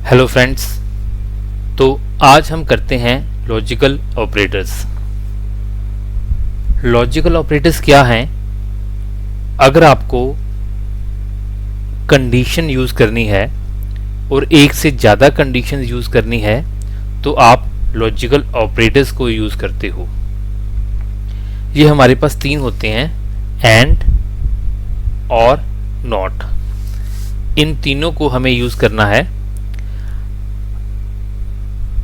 Hello friends, तो आज हम करते हैं लॉजिकल ऑपरेटर्स। लॉजिकल ऑपरेटर्स क्या हैं? अगर आपको कंडीशन यूज़ करनी है और एक से ज़्यादा कंडीशन यूज़ करनी है तो आप लॉजिकल ऑपरेटर्स को यूज़ करते हो। ये हमारे पास तीन होते हैं, एंड, और, नॉट। इन तीनों को हमें यूज़ करना है।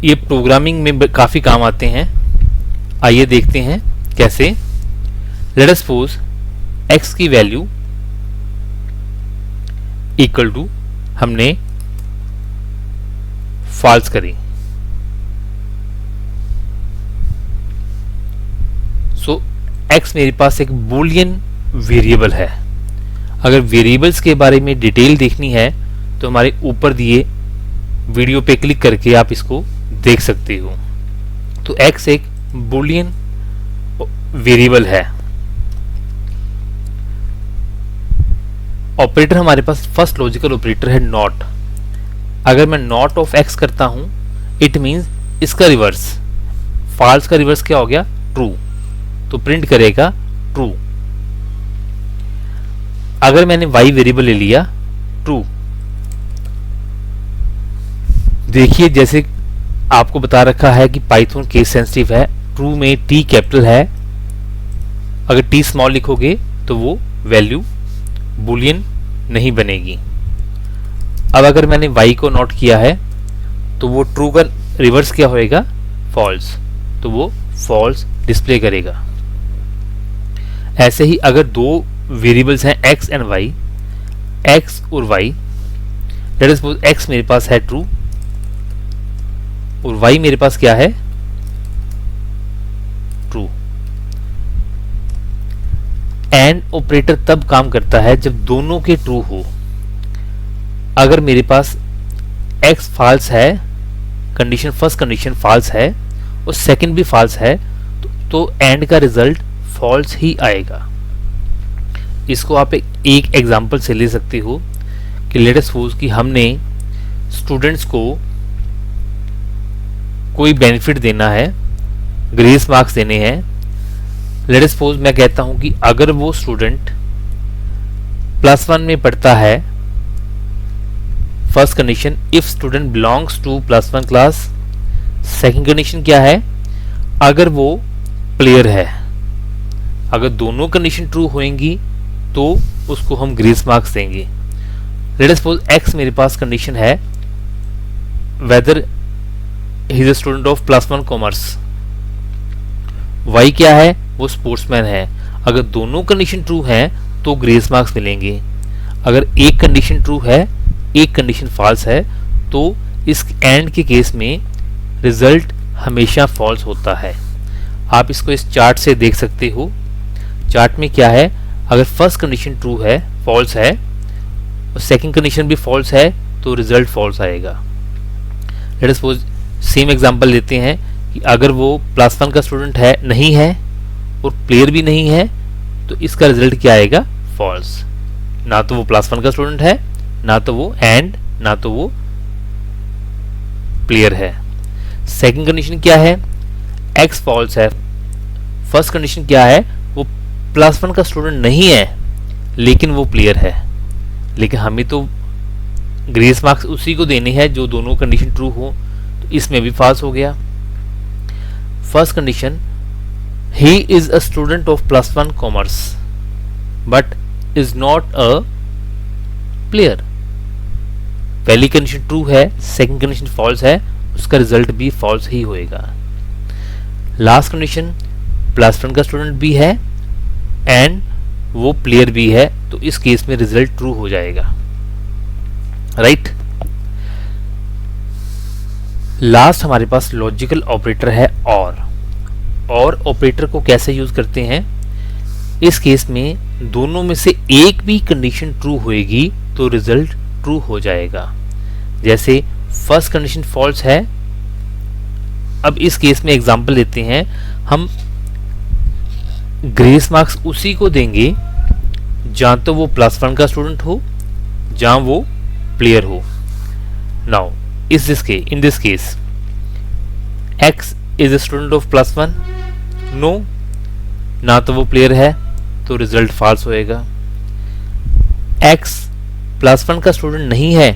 ये प्रोग्रामिंग में काफ़ी काम आते हैं। आइए देखते हैं कैसे। लेट अस सपोज x की वैल्यू इक्वल टू हमने फॉल्स करी। सो x मेरे पास एक बूलियन वेरिएबल है। अगर वेरिएबल्स के बारे में डिटेल देखनी है तो हमारे ऊपर दिए वीडियो पे क्लिक करके आप इसको देख सकते हो। तो x एक बूलियन वेरिएबल है। ऑपरेटर हमारे पास फर्स्ट लॉजिकल ऑपरेटर है नॉट। अगर मैं नॉट ऑफ x करता हूं इट मींस इसका रिवर्स, फॉल्स का रिवर्स क्या हो गया? ट्रू। तो प्रिंट करेगा ट्रू। अगर मैंने y वेरिएबल ले लिया ट्रू, देखिए जैसे आपको बता रखा है कि पाइथन केस सेंसिटिव है। ट्रू में t कैपिटल है, अगर t स्मॉल लिखोगे तो वो वैल्यू बूलियन नहीं बनेगी। अब अगर मैंने y को नोट किया है तो वो ट्रू का रिवर्स क्या होएगा? फॉल्स। तो वो फॉल्स डिस्प्ले करेगा। ऐसे ही अगर दो वेरिएबल्स हैं x एंड y, x और y, let us suppose x मेरे पास है ट्रू और y मेरे पास क्या है? ट्रू। एंड ऑपरेटर तब काम करता है जब दोनों के ट्रू हो। अगर मेरे पास x फॉल्स है, कंडीशन फर्स्ट कंडीशन फॉल्स है और सेकंड भी फॉल्स है तो एंड का रिजल्ट फॉल्स ही आएगा। इसको आप एक एग्जांपल से ले सकते हो कि लेट अस सपोज कि हमने स्टूडेंट्स को कोई बेनिफिट देना है, ग्रेस मार्क्स देने हैं। लेट अस सपोज मैं कहता हूं कि अगर वो स्टूडेंट +1 में पढ़ता है, first condition if student belongs to +1 class. Second condition क्या है? अगर वो प्लेयर है। अगर दोनों कंडीशन ट्रू होंगी तो उसको हम ग्रेस मार्क्स देंगे। लेट अस सपोज x मेरे पास कंडीशन है weather he is a student of +1 commerce. y क्या है? वो स्पोर्ट्समैन है। अगर दोनों कंडीशन ट्रू हैं तो ग्रेस मार्क्स मिलेंगे। अगर एक कंडीशन ट्रू है, एक कंडीशन फॉल्स है तो इस एंड के केस में रिजल्ट हमेशा फॉल्स होता है। आप इसको इस चार्ट से देख सकते हो। चार्ट में क्या है? अगर फर्स्ट कंडीशन ट्रू है, फॉल्स है और सेकंड कंडीशन भी फॉल्स है तो रिजल्ट फॉल्स आएगा। Let us suppose same example लेते हैं कि अगर वो +1 का स्टूडेंट है, नहीं है और प्लेयर भी नहीं है तो इसका रिजल्ट क्या आएगा? फॉल्स। ना तो वो +1 का स्टूडेंट है, ना तो वो एंड, ना तो वो प्लेयर है। सेकंड कंडीशन क्या है? x फॉल्स है। फर्स्ट कंडीशन क्या है? वो +1 का स्टूडेंट नहीं है लेकिन वो प्लेयर है। लेकिन हमें तो ग्रेस मार्क्स उसी को देने हैं जो दोनों कंडीशन ट्रू हो, तो इसमें भी फॉल्स हो गया। First condition he is a student of +1 commerce but is not a player. पहली कंडीशन ट्रू है, सेकंड कंडीशन फॉल्स है, उसका रिजल्ट भी फॉल्स ही होएगा। लास्ट कंडीशन +1 का स्टूडेंट भी है एंड वो प्लेयर भी है तो इस केस में रिजल्ट ट्रू हो जाएगा, राइट। लास्ट हमारे पास लॉजिकल ऑपरेटर है और ऑपरेटर को कैसे यूज करते हैं? इस केस में दोनों में से एक भी कंडीशन ट्रू होएगी तो रिजल्ट ट्रू हो जाएगा। जैसे फर्स्ट कंडीशन फॉल्स है। अब इस केस में एग्जांपल लेते हैं, हम ग्रेस मार्क्स उसी को देंगे जहां तो वो +1 का स्टूडेंट हो, जहां वो प्लेयर हो। Now in this case x is a student of +1, no, ना तो वो प्लेयर है तो रिजल्ट फॉल्स होएगा। x +1 का स्टूडेंट नहीं है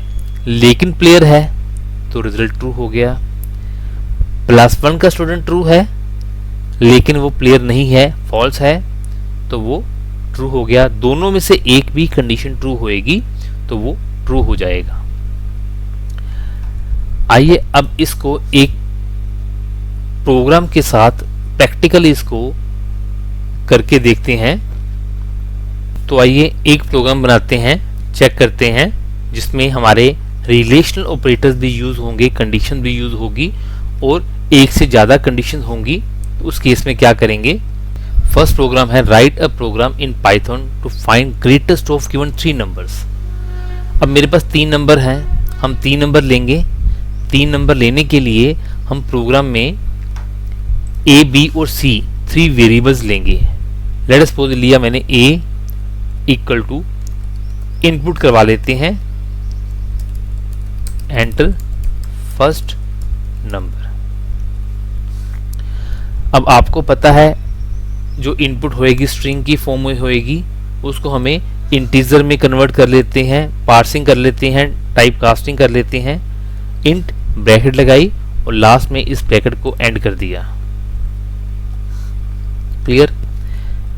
लेकिन प्लेयर है तो रिजल्ट ट्रू हो गया। +1 का स्टूडेंट ट्रू है लेकिन वो प्लेयर नहीं है, फॉल्स है, तो वो ट्रू हो गया। दोनों में से एक भी कंडीशन ट्रू होएगी तो वो ट्रू हो जाएगा। आइए अब इसको एक प्रोग्राम के साथ प्रैक्टिकली इसको करके देखते हैं। तो आइए एक प्रोग्राम बनाते हैं, चेक करते हैं जिसमें हमारे रिलेशनल ऑपरेटर्स भी यूज होंगे, कंडीशन भी यूज होगी और एक से ज्यादा कंडीशन होंगी। तो उस केस में क्या करेंगे, फर्स्ट प्रोग्राम है write a program in Python to find greatest of given 3 numbers. अब मेरे पास 3 नंबर हैं, हम 3 नंबर लेंगे। 3 नंबर लेने के लिए हम प्रोग्राम में ए, बी और सी 3 वेरिएबल्स लेंगे। लेट अस सपोज लिया मैंने ए इक्वल टू, इनपुट करवा लेते हैं एंटर फर्स्ट नंबर। अब आपको पता है जो इनपुट होएगी स्ट्रिंग की फॉर्म में होएगी, उसको हमें इंटीजर में कन्वर्ट कर लेते हैं, पार्सिंग कर लेते हैं, टाइप कास्टिंग कर लेते हैं। इंट ब्रैकेट लगाई और लास्ट में इस ब्रैकेट को एंड कर दिया। क्लियर।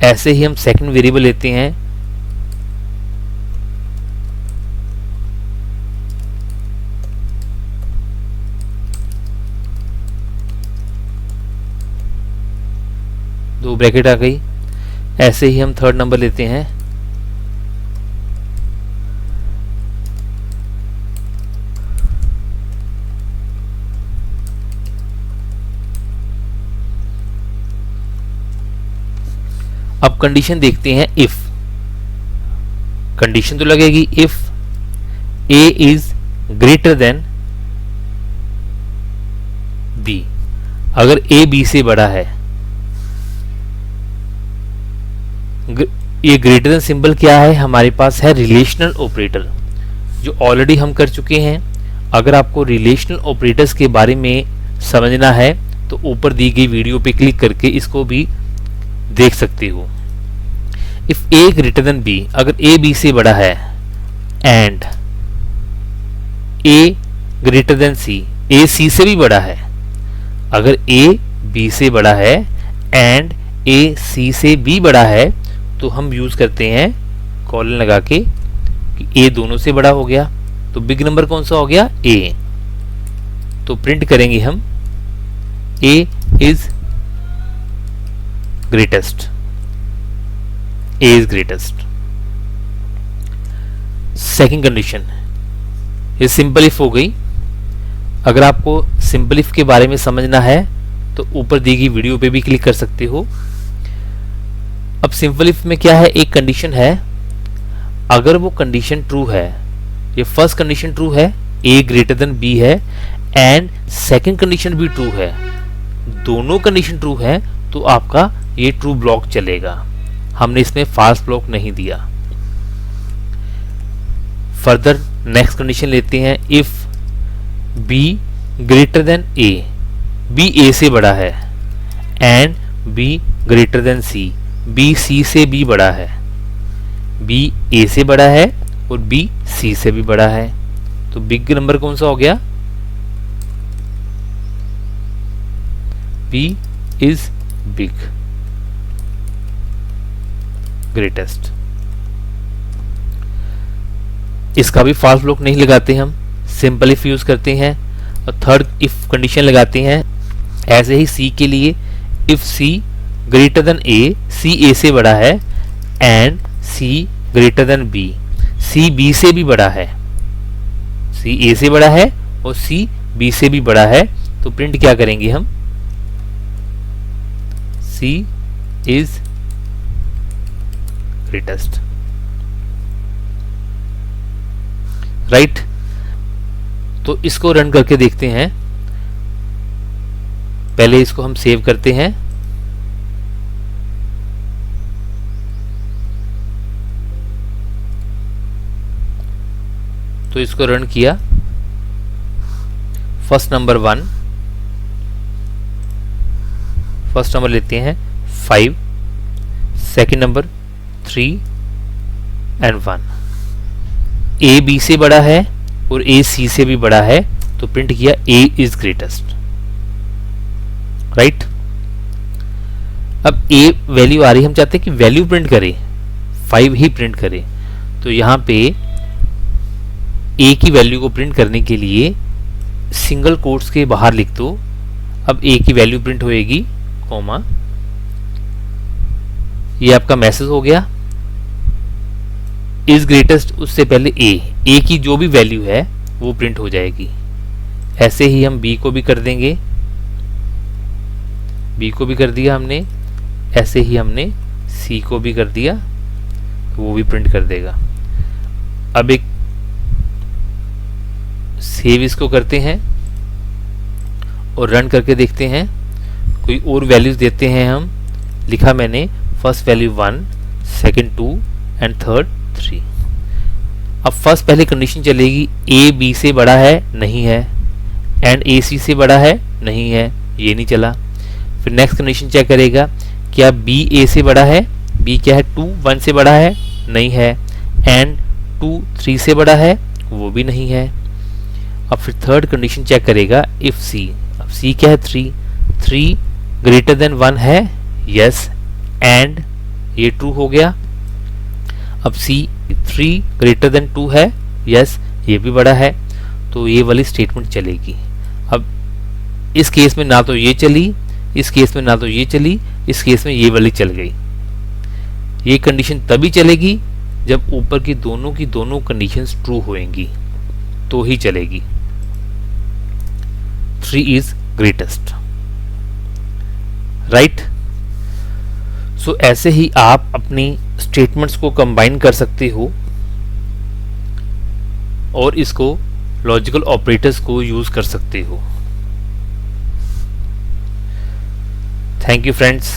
ऐसे ही हम सेकंड वेरिएबल लेते हैं, दो ब्रैकेट आ गई। ऐसे ही हम थर्ड नंबर लेते हैं, अब कंडीशन देखते हैं। इफ कंडीशन तो लगेगी, if a is greater than b, अगर a b से बड़ा है। ये ग्रेटर देन सिंबल क्या है, हमारे पास है रिलेशनल ऑपरेटर जो ऑलरेडी हम कर चुके हैं। अगर आपको रिलेशनल ऑपरेटर्स के बारे में समझना है तो ऊपर दी गई वीडियो पे क्लिक करके इसको भी देख सकते हो। If A greater than B, अगर ए बी से बड़ा है, and A greater than C, A C से भी बड़ा है। अगर ए बी से बड़ा है एंड ए सी से भी बड़ा है तो हम यूज करते हैं कॉलन लगा के कि ए दोनों से बड़ा हो गया। तो बिग नंबर कौन सा हो गया, ए। तो प्रिंट करेंगे हम A is greatest, A is greatest. Second condition, ये सिंपल इफ हो गई। अगर आपको सिंपल इफ के बारे में समझना है तो ऊपर दी गई वीडियो पे भी क्लिक कर सकते हो। अब सिंपल इफ में क्या है, एक कंडीशन है, अगर वो कंडीशन ट्रू है, ये फर्स्ट कंडीशन ट्रू है, ए ग्रेटर देन बी है, एंड सेकंड कंडीशन भी ट्रू है, दोनों कंडीशन ट्रू है तो आपका ये ट्रू ब्लॉक चलेगा। हमने इसमें फॉल्स ब्लॉक नहीं दिया। फर्दर नेक्स्ट कंडीशन लेते हैं, if B greater than A, B A से बड़ा है, and B greater than C, B C से भी बड़ा है। बी ए से बड़ा है और बी सी से भी बड़ा है। तो बिग नंबर कौन सा हो गया, बी इज बिग, ग्रेटेस्ट। इसका भी फॉल्स ब्लॉक नहीं लगाते हम, सिंपल इफ यूज करते हैं और थर्ड इफ कंडीशन लगाते हैं। ऐसे ही सी के लिए, if C greater than A, C A से बड़ा है, and C greater than B, C B से भी बड़ा है। सी ए से बड़ा है और सी बी से भी बड़ा है तो प्रिंट क्या करेंगे हम, सी इज ग्रेटेस्ट। राइट। तो इसको रन करके देखते हैं। पहले इसको हम सेव करते हैं। तो इसको रन किया, फर्स्ट नंबर लेते हैं 5, second number 3 and 1। A B से बड़ा है और ए सी से भी बड़ा है, तो प्रिंट किया ए इज ग्रेटेस्ट, राइट। अब ए वैल्यू आ रही, हम चाहते हैं कि वैल्यू प्रिंट करें, 5 ही प्रिंट करें, तो यहां पे ए की वैल्यू को प्रिंट करने के लिए सिंगल कोट्स के बाहर लिख दो। अब ए की वैल्यू प्रिंट होएगी, कॉमा, ये आपका मैसेज हो गया, इज ग्रेटेस्ट, उससे पहले ए की जो भी वैल्यू है वो प्रिंट हो जाएगी। ऐसे ही हम बी को भी कर देंगे, बी को भी कर दिया हमने, ऐसे ही हमने सी को भी कर दिया, तो वो भी प्रिंट कर देगा। अब एक सेव इसको करते हैं और रन करके देखते हैं, कोई और वैल्यूज देते हैं हम। लिखा मैंने first value 1, second 2 and third 3। अब फर्स्ट पहले कंडीशन चलेगी, ए बी से बड़ा है, नहीं है, एंड ए सी से बड़ा है, नहीं है, ये नहीं चला। फिर नेक्स्ट कंडीशन चेक करेगा, क्या बी ए से बड़ा है, बी क्या है 2 1 से बड़ा है, नहीं है, एंड 2 3 से बड़ा है, वो भी नहीं है। अब फिर थर्ड कंडीशन चेक करेगा, इफ सी, अब सी क्या है 3 ग्रेटर देन 1 है, यस, एंड ये ट्रू हो गया। अब सी 3 ग्रेटर देन 2 है, यस, ये भी बड़ा है, तो ये वाली स्टेटमेंट चलेगी। अब इस केस में ना तो ये चली, इस केस में ना तो ये चली, इस केस में ये वाली चल गई। ये कंडीशन तभी चलेगी जब ऊपर की दोनों कंडीशंस ट्रू होएंगी, तो ही चलेगी। 3 इज ग्रेटेस्ट, राइट। सो ऐसे ही आप अपनी स्टेटमेंट्स को कंबाइन कर सकते हो और इसको लॉजिकल ऑपरेटर्स को यूज कर सकते हो। Thank you friends.